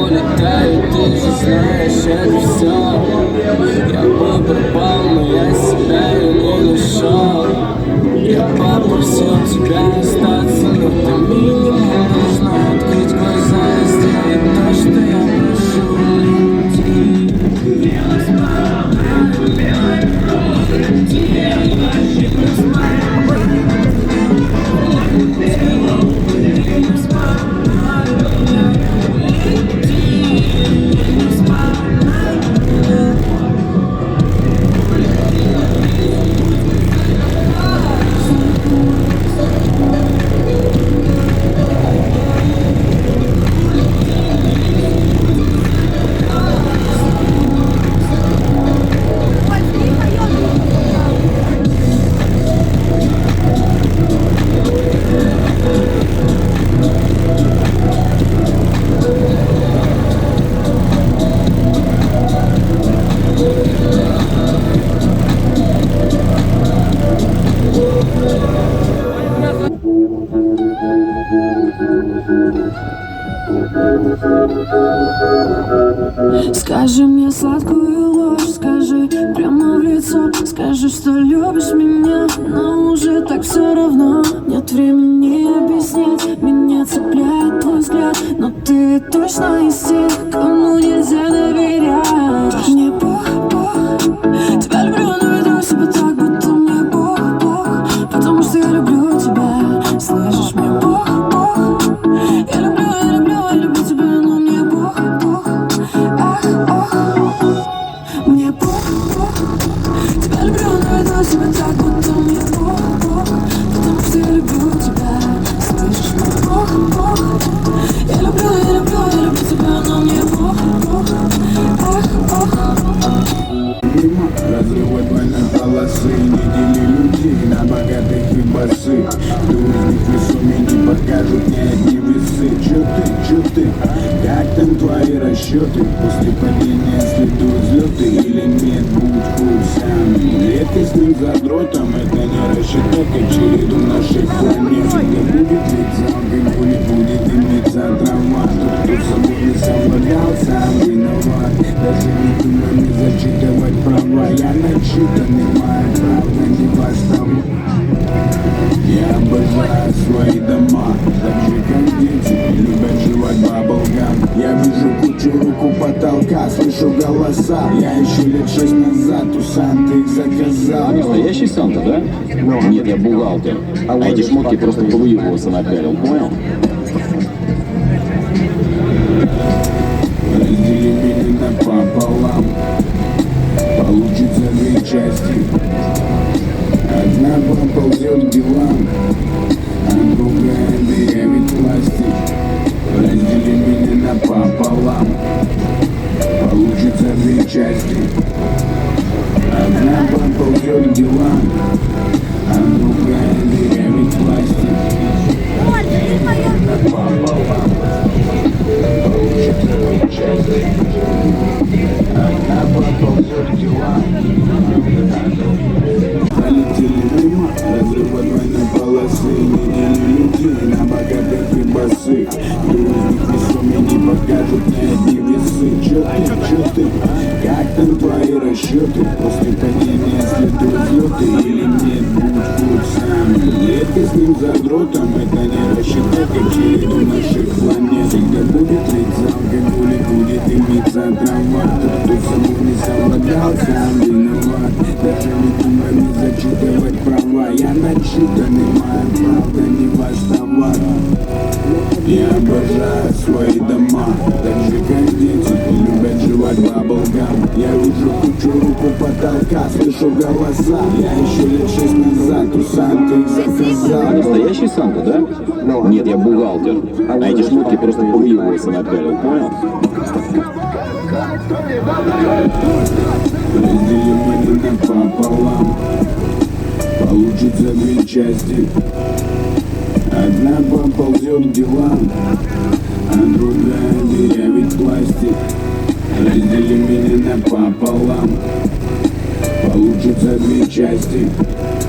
Улетаю, ты же знаешь это все. Я бы пропал, но я себя и не нашел. Я попросил тебя остаться, но ты минимум должна открыть глаза и сделать то, что я прошу. Скажи мне сладкую ложь, скажи прямо в лицо. Скажи, что любишь меня, но уже так все равно. Нет времени объяснять, меня цепляет твой взгляд. Но ты точно из тех, кому нельзя доверять. Мне Бог, тебя люблю, но веду себя так, будто мне Бог. Потому что я люблю тебя, слышишь, мне Бог. Я люблю тебя, но мне Бог. Мне Бог, тебя люблю, но веду себя так, будто мне Бог. Потому что я люблю тебя, слышишь, мне Бог. Я люблю тебя, но мне Бог. Разрывать на полосы, недели людей на богатых и босых. Дурных весом не покажут ни одни весы. Чё ты, как там твои расчеты? После падения следуют взлеты или нет, будь хуй сам. Редкостным задротом это не рассчитать, как череду наших планет. Всегда будет ведь залгой, будет дымиться трава. Кто собой не совладал, сам виноват. Даже не думай не зачитывать права. Я начитанный, мое право не восставу. Я обожаю свои дома, так же как дети любят жевать баблгам. Я вижу кучу рук у потолка, слышу голоса. Я еще лет 6 назад у Санты их заказал. Настоящий Санта, да? Нет, я бухгалтер. А эти шмотки просто повыебываться напялил, понял? Раздели меня напополам, получится 2 части. Одна поползет к делам, а другая дырявит пластик. Раздели меня напополам, получится 2 части. Одна поползет к делам, а другая дырявит пластик. Напополам, получится 2 части. Одна поползет к делам. Полетели мимо, разрывать на полосы. Недели людей на богатых и босых. Дурных весом не покажут ни одни весы. Чё ты, как там твои расчеты? После падения следуют взлеты или нет, будь хуй сам. Редкостным задротом это не рассчитать, как череду наших планет. Всегда будет ведь залгой, будет дымиться трава. Кто собой не совладал, сам виноват. Даже не думай не зачитывать права. Я начитанный, моя правда не восставать. Я обожаю свои дома, так же как дети любят жевать баблгам. Я вижу кучу рук у потолка, слышу голоса. Я еще лет 6 назад у Санты их заказал. Настоящий Санта, да? Нет, я бухгалтер. А эти шмотки просто повыебываться напялил, понял? Раздели меня напополам, получится 2 части. Одна поползет к делам, а другая, я ведь пластик. Раздели меня напополам, получится две части.